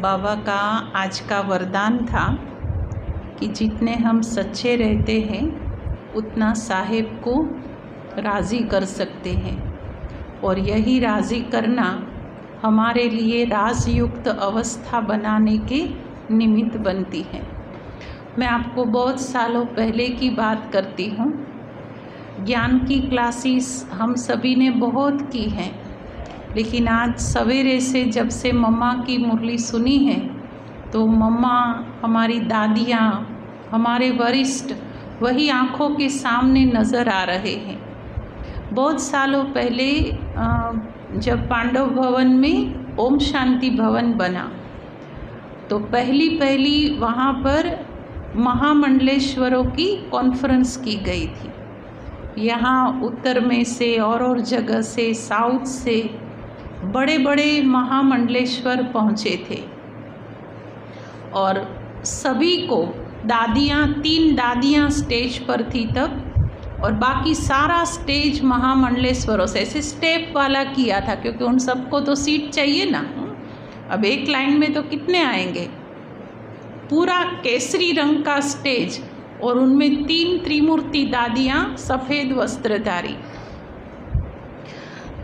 बाबा का आज का वरदान था कि जितने हम सच्चे रहते हैं उतना साहेब को राज़ी कर सकते हैं, और यही राज़ी करना हमारे लिए राजयुक्त अवस्था बनाने के निमित्त बनती है। मैं आपको बहुत सालों पहले की बात करती हूँ। ज्ञान की क्लासेस हम सभी ने बहुत की हैं, लेकिन आज सवेरे से जब से मम्मा की मुरली सुनी है तो मम्मा, हमारी दादियाँ, हमारे वरिष्ठ वही आँखों के सामने नज़र आ रहे हैं। बहुत सालों पहले जब पांडव भवन में ओम शांति भवन बना तो पहली वहाँ पर महामंडलेश्वरों की कॉन्फ्रेंस की गई थी। यहाँ उत्तर में से और जगह से, साउथ से बड़े बड़े महामंडलेश्वर पहुँचे थे, और सभी को दादियाँ, 3 दादियाँ स्टेज पर थी तब, और बाकी सारा स्टेज महामंडलेश्वरों से ऐसे स्टेप वाला किया था, क्योंकि उन सबको तो सीट चाहिए ना। अब एक लाइन में तो कितने आएंगे। पूरा केसरी रंग का स्टेज, और उनमें 3 त्रिमूर्ति दादियाँ सफ़ेद वस्त्रधारी।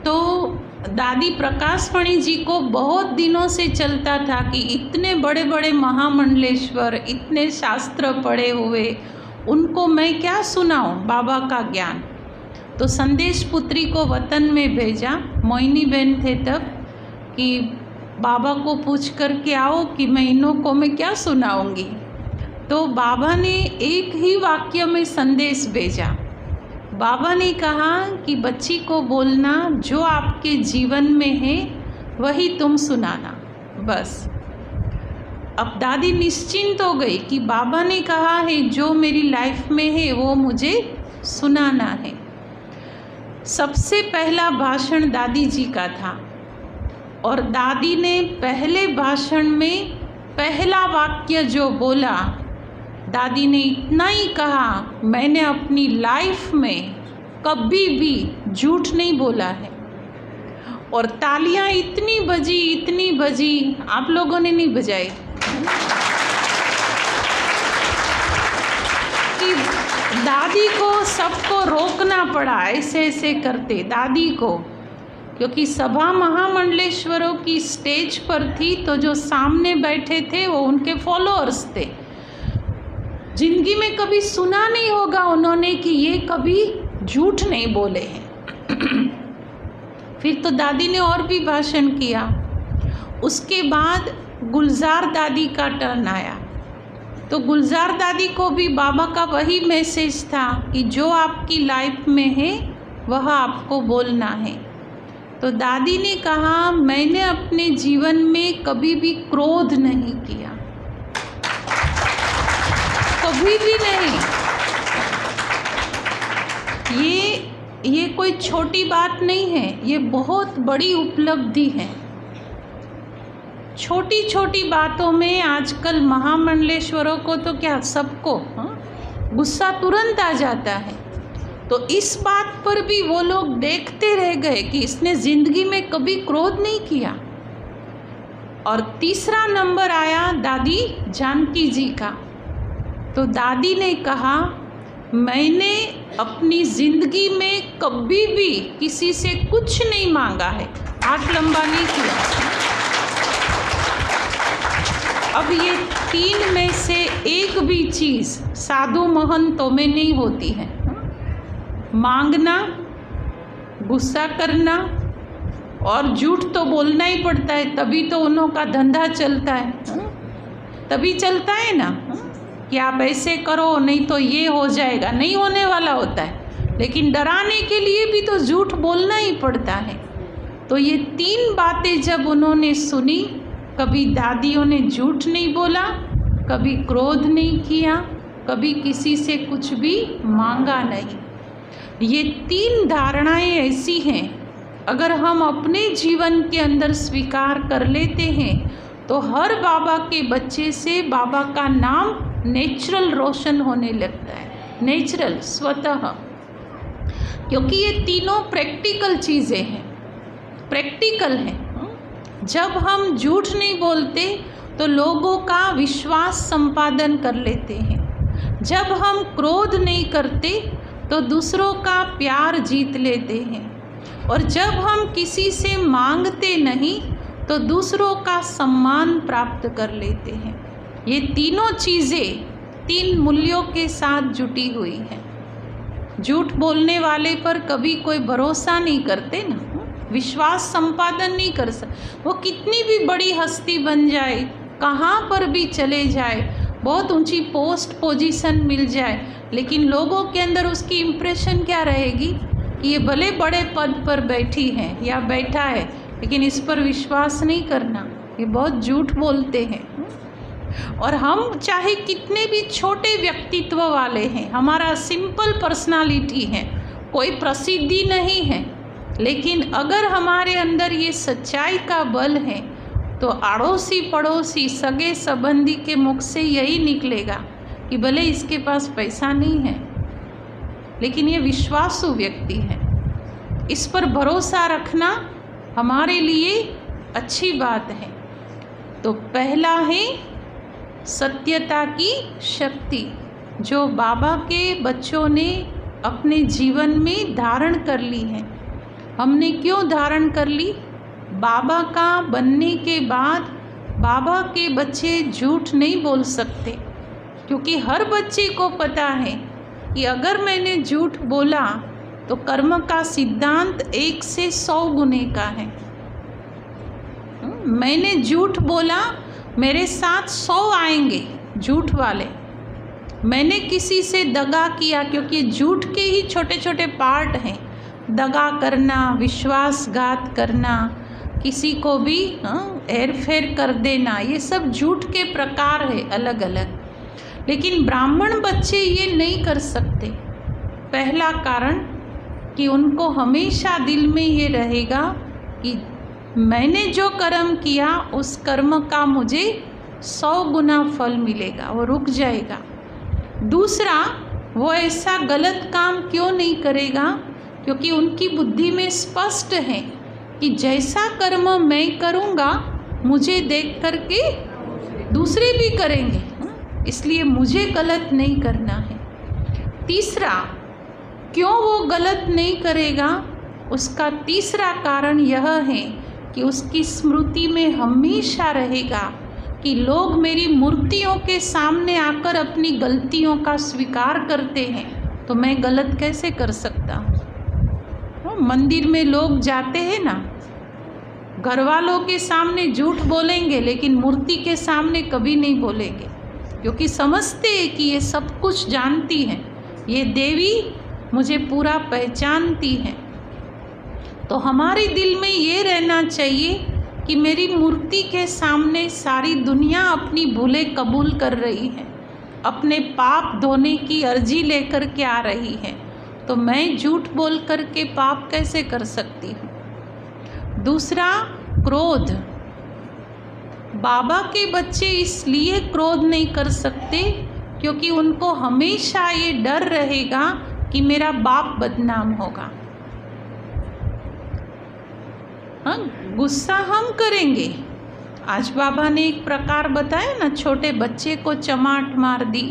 तो दादी प्रकाशमणि जी को बहुत दिनों से चलता था कि इतने बड़े बड़े महामंडलेश्वर, इतने शास्त्र पढ़े हुए, उनको मैं क्या सुनाऊं बाबा का ज्ञान। तो संदेश पुत्री को वतन में भेजा, मोहिनी बहन थे तब, कि बाबा को पूछ कर के आओ कि मैं इनों को मैं क्या सुनाऊंगी। तो बाबा ने एक ही वाक्य में संदेश भेजा। बाबा ने कहा कि बच्ची को बोलना, जो आपके जीवन में है वही तुम सुनाना, बस। अब दादी निश्चिंत हो गई कि बाबा ने कहा है जो मेरी लाइफ में है वो मुझे सुनाना है। सबसे पहला भाषण दादी जी का था, और दादी ने पहले भाषण में पहला वाक्य जो बोला, दादी ने इतना ही कहा, मैंने अपनी लाइफ में कभी भी झूठ नहीं बोला है। और तालियां इतनी बजी, आप लोगों ने नहीं बजाई कि दादी को सबको रोकना पड़ा, ऐसे ऐसे करते दादी को, क्योंकि सभा महामंडलेश्वरों की स्टेज पर थी, तो जो सामने बैठे थे वो उनके फॉलोअर्स थे। जिंदगी में कभी सुना नहीं होगा उन्होंने कि ये कभी झूठ नहीं बोले हैं। फिर तो दादी ने और भी भाषण किया। उसके बाद गुलजार दादी का टर्न आया, तो गुलजार दादी को भी बाबा का वही मैसेज था कि जो आपकी लाइफ में है वह आपको बोलना है। तो दादी ने कहा, मैंने अपने जीवन में कभी भी क्रोध नहीं किया, कभी भी नहीं। ये कोई छोटी बात नहीं है, ये बहुत बड़ी उपलब्धि है। छोटी छोटी बातों में आजकल महामंडलेश्वरों को तो क्या, सबको गुस्सा तुरंत आ जाता है। तो इस बात पर भी वो लोग देखते रह गए कि इसने ज़िंदगी में कभी क्रोध नहीं किया। और तीसरा नंबर आया दादी जानकी जी का। तो दादी ने कहा, मैंने अपनी ज़िंदगी में कभी भी किसी से कुछ नहीं मांगा है, हाथ लंबा नहीं किया। अब ये 3 में से एक भी चीज़ साधु महंतों में नहीं होती है। मांगना, गुस्सा करना, और झूठ तो बोलना ही पड़ता है, तभी तो उन्हों का धंधा चलता है। तभी चलता है ना कि आप ऐसे करो नहीं तो ये हो जाएगा, नहीं होने वाला होता है, लेकिन डराने के लिए भी तो झूठ बोलना ही पड़ता है। तो ये 3 बातें जब उन्होंने सुनी, कभी दादियों ने झूठ नहीं बोला, कभी क्रोध नहीं किया, कभी किसी से कुछ भी मांगा नहीं। ये 3 धारणाएं ऐसी हैं, अगर हम अपने जीवन के अंदर स्वीकार कर लेते हैं तो हर बाबा के बच्चे से बाबा का नाम नेचुरल रोशन होने लगता है, नेचुरल, स्वतः। क्योंकि ये तीनों प्रैक्टिकल चीज़ें हैं, प्रैक्टिकल हैं। जब हम झूठ नहीं बोलते तो लोगों का विश्वास संपादन कर लेते हैं। जब हम क्रोध नहीं करते तो दूसरों का प्यार जीत लेते हैं। और जब हम किसी से मांगते नहीं तो दूसरों का सम्मान प्राप्त कर लेते हैं। ये तीनों चीज़ें 3 मूल्यों के साथ जुटी हुई हैं। झूठ बोलने वाले पर कभी कोई भरोसा नहीं करते ना, विश्वास संपादन नहीं कर सकते। वो कितनी भी बड़ी हस्ती बन जाए, कहाँ पर भी चले जाए, बहुत ऊंची पोस्ट पोजीशन मिल जाए, लेकिन लोगों के अंदर उसकी इम्प्रेशन क्या रहेगी कि ये भले बड़े पद पर बैठी है या बैठा है, लेकिन इस पर विश्वास नहीं करना, ये बहुत झूठ बोलते हैं। और हम चाहे कितने भी छोटे व्यक्तित्व वाले हैं, हमारा सिंपल पर्सनालिटी है, कोई प्रसिद्धि नहीं है, लेकिन अगर हमारे अंदर ये सच्चाई का बल है तो अड़ोसी पड़ोसी सगे संबंधी के मुख से यही निकलेगा कि भले इसके पास पैसा नहीं है, लेकिन ये विश्वासु व्यक्ति है। इस पर भरोसा रखना हमारे लिए अच्छी बात है। तो पहला है सत्यता की शक्ति, जो बाबा के बच्चों ने अपने जीवन में धारण कर ली है। हमने क्यों धारण कर ली? बाबा का बनने के बाद बाबा के बच्चे झूठ नहीं बोल सकते, क्योंकि हर बच्चे को पता है कि अगर मैंने झूठ बोला तो कर्म का सिद्धांत 1 से 100 गुने का है। मैंने झूठ बोला, मेरे साथ 100 आएंगे झूठ वाले। मैंने किसी से दगा किया, क्योंकि झूठ के ही छोटे छोटे पार्ट हैं, दगा करना, विश्वासघात करना, किसी को भी हेर फेर कर देना, ये सब झूठ के प्रकार है अलग अलग। लेकिन ब्राह्मण बच्चे ये नहीं कर सकते। पहला कारण कि उनको हमेशा दिल में ये रहेगा कि मैंने जो कर्म किया उस कर्म का मुझे 100 गुना फल मिलेगा, वो रुक जाएगा। दूसरा, वो ऐसा गलत काम क्यों नहीं करेगा? क्योंकि उनकी बुद्धि में स्पष्ट है कि जैसा कर्म मैं करूँगा मुझे देख करके दूसरे भी करेंगे, इसलिए मुझे गलत नहीं करना है। तीसरा, क्यों वो गलत नहीं करेगा? उसका तीसरा कारण यह है कि उसकी स्मृति में हमेशा रहेगा कि लोग मेरी मूर्तियों के सामने आकर अपनी गलतियों का स्वीकार करते हैं, तो मैं गलत कैसे कर सकता हूँ? मंदिर में लोग जाते हैं ना, घर वालों के सामने झूठ बोलेंगे, लेकिन मूर्ति के सामने कभी नहीं बोलेंगे, क्योंकि समझते हैं कि ये सब कुछ जानती है, ये देवी मुझे पूरा पहचानती है। तो हमारे दिल में ये रहना चाहिए कि मेरी मूर्ति के सामने सारी दुनिया अपनी भूलें कबूल कर रही है, अपने पाप धोने की अर्जी लेकर के आ रही है, तो मैं झूठ बोल कर के पाप कैसे कर सकती हूँ? दूसरा, क्रोध। बाबा के बच्चे इसलिए क्रोध नहीं कर सकते क्योंकि उनको हमेशा ये डर रहेगा कि मेरा बाप बदनाम होगा। हाँ, गुस्सा हम करेंगे। आज बाबा ने एक प्रकार बताया ना, छोटे बच्चे को चमाट मार दी,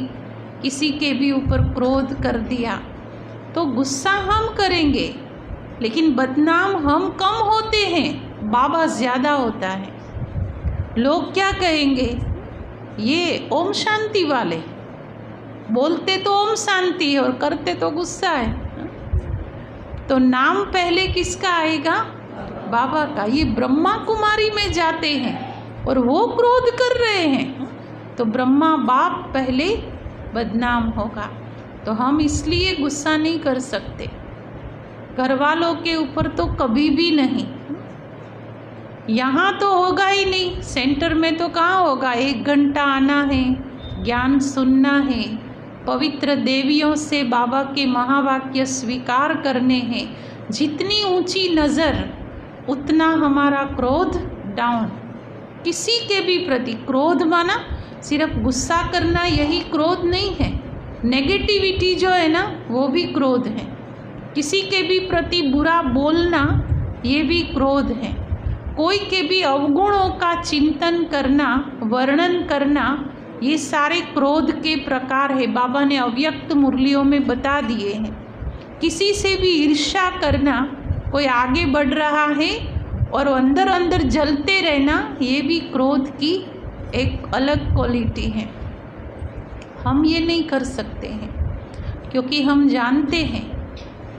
किसी के भी ऊपर क्रोध कर दिया, तो गुस्सा हम करेंगे, लेकिन बदनाम हम कम होते हैं, बाबा ज़्यादा होता है। लोग क्या कहेंगे? ये ओम शांति वाले, बोलते तो ओम शांति है और करते तो गुस्सा है। तो नाम पहले किसका आएगा? बाबा का। ये ब्रह्मा कुमारी में जाते हैं और वो क्रोध कर रहे हैं, तो ब्रह्मा बाप पहले बदनाम होगा। तो हम इसलिए गुस्सा नहीं कर सकते, घर वालों के ऊपर तो कभी भी नहीं। यहाँ तो होगा ही नहीं, सेंटर में तो कहाँ होगा। 1 घंटा आना है, ज्ञान सुनना है, पवित्र देवियों से बाबा के महावाक्य स्वीकार करने हैं। जितनी ऊंची नज़र उतना हमारा क्रोध डाउन। किसी के भी प्रति क्रोध माना सिर्फ गुस्सा करना, यही क्रोध नहीं है। नेगेटिविटी जो है ना, वो भी क्रोध है। किसी के भी प्रति बुरा बोलना, ये भी क्रोध है। कोई के भी अवगुणों का चिंतन करना, वर्णन करना, ये सारे क्रोध के प्रकार है। बाबा ने अव्यक्त मुरलियों में बता दिए हैं। किसी से भी ईर्ष्या करना, कोई आगे बढ़ रहा है और अंदर अंदर जलते रहना, ये भी क्रोध की एक अलग क्वालिटी है। हम ये नहीं कर सकते हैं, क्योंकि हम जानते हैं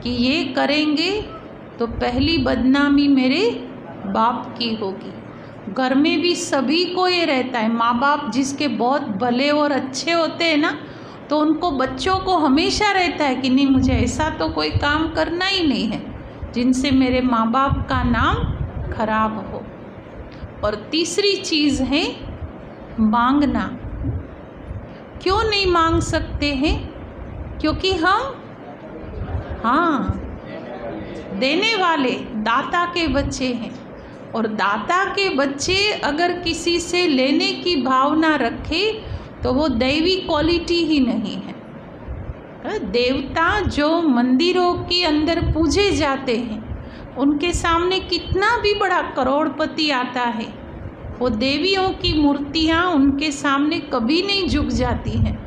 कि ये करेंगे तो पहली बदनामी मेरे बाप की होगी। घर में भी सभी को ये रहता है। माँ बाप जिसके बहुत भले और अच्छे होते हैं ना, तो उनको बच्चों को हमेशा रहता है कि नहीं, मुझे ऐसा तो कोई काम करना ही नहीं है जिनसे मेरे माँ बाप का नाम खराब हो। और तीसरी चीज़ है मांगना। क्यों नहीं मांग सकते हैं? क्योंकि हम देने वाले दाता के बच्चे हैं, और दाता के बच्चे अगर किसी से लेने की भावना रखे तो वो दैवी क्वालिटी ही नहीं है। देवता जो मंदिरों के अंदर पूजे जाते हैं, उनके सामने कितना भी बड़ा करोड़पति आता है, वो देवियों की मूर्तियाँ उनके सामने कभी नहीं झुक जाती हैं।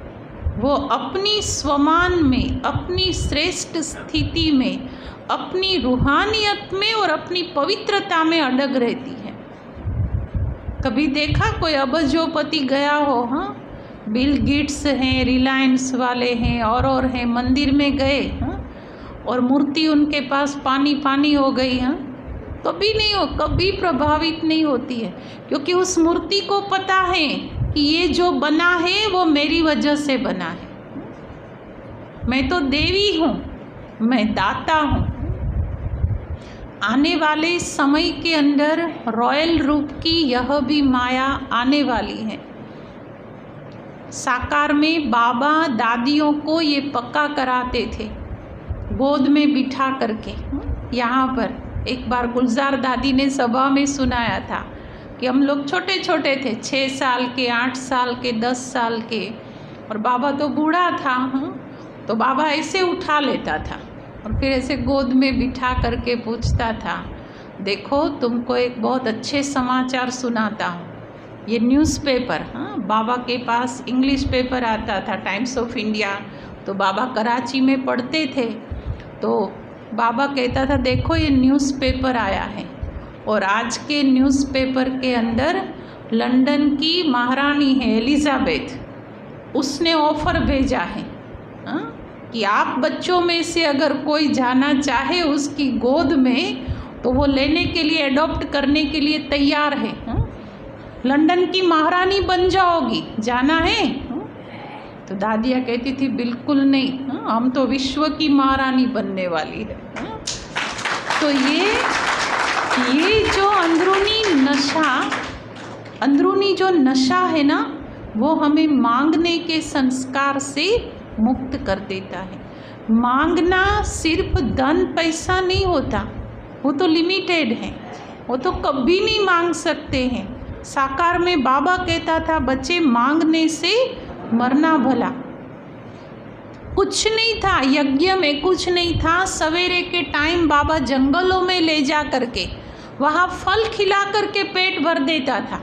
वो अपनी स्वमान में, अपनी श्रेष्ठ स्थिति में, अपनी रूहानियत में और अपनी पवित्रता में अडग रहती है। कभी देखा कोई अबजोपति गया हो? हाँ, बिल गेट्स हैं, रिलायंस वाले हैं और हैं, मंदिर में गए और मूर्ति उनके पास पानी पानी हो गई। कभी नहीं हो, कभी प्रभावित नहीं होती है, क्योंकि उस मूर्ति को पता है कि ये जो बना है वो मेरी वजह से बना है। मैं तो देवी हूँ, मैं दाता हूँ। आने वाले समय के अंदर रॉयल रूप की यह भी माया आने वाली है। साकार में बाबा दादियों को ये पक्का कराते थे, गोद में बिठा करके। यहाँ पर एक बार गुलजार दादी ने सभा में सुनाया था कि हम लोग छोटे छोटे थे, 6 साल के, 8 साल के, 10 साल के, और बाबा तो बूढ़ा था। तो बाबा ऐसे उठा लेता था और फिर ऐसे गोद में बिठा करके पूछता था, देखो तुमको एक बहुत अच्छे समाचार सुनाता हूँ। ये न्यूज़पेपर, बाबा के पास इंग्लिश पेपर आता था, टाइम्स ऑफ इंडिया, तो बाबा कराची में पढ़ते थे। तो बाबा कहता था, देखो ये न्यूज़पेपर आया है, और आज के न्यूज़पेपर के अंदर लंदन की महारानी है एलिज़ाबेथ, उसने ऑफ़र भेजा है कि आप बच्चों में से अगर कोई जाना चाहे उसकी गोद में, तो वो लेने के लिए, अडॉप्ट करने के लिए तैयार है। लंदन की महारानी बन जाओगी, जाना है? तो दादिया कहती थी, बिल्कुल नहीं, हम तो विश्व की महारानी बनने वाली है। तो ये जो अंदरूनी जो नशा है ना, वो हमें मांगने के संस्कार से मुक्त कर देता है। मांगना सिर्फ धन पैसा नहीं होता, वो तो लिमिटेड है, वो तो कभी नहीं मांग सकते हैं। साकार में बाबा कहता था, बच्चे मांगने से मरना भला। कुछ नहीं था, यज्ञ में कुछ नहीं था। सवेरे के टाइम बाबा जंगलों में ले जा करके वहाँ फल खिला करके पेट भर देता था,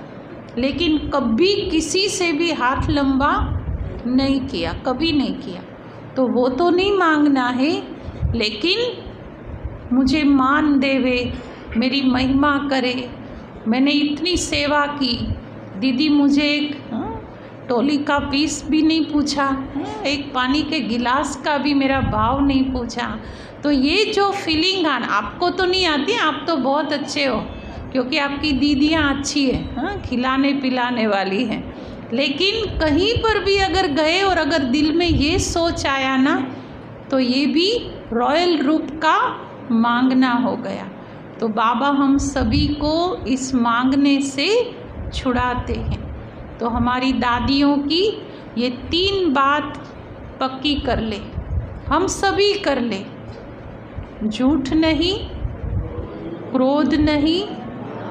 लेकिन कभी किसी से भी हाथ लंबा नहीं किया, कभी नहीं किया। तो वो तो नहीं मांगना है, लेकिन मुझे मान देवे, मेरी महिमा करे, मैंने इतनी सेवा की, दीदी मुझे एक टोली का पीस भी नहीं पूछा, एक पानी के गिलास का भी मेरा भाव नहीं पूछा। तो ये जो फीलिंग आपको तो नहीं आती, आप तो बहुत अच्छे हो, क्योंकि आपकी दीदियाँ अच्छी है, खिलाने पिलाने वाली हैं। लेकिन कहीं पर भी अगर गए और अगर दिल में ये सोच आया ना, तो ये भी रॉयल रूप का मांगना हो गया। तो बाबा हम सभी को इस मांगने से छुड़ाते हैं। तो हमारी दादियों की ये 3 बात पक्की कर ले, हम सभी कर ले, झूठ नहीं, क्रोध नहीं,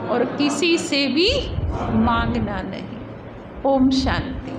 और किसी से भी मांगना नहीं। ओम शांति।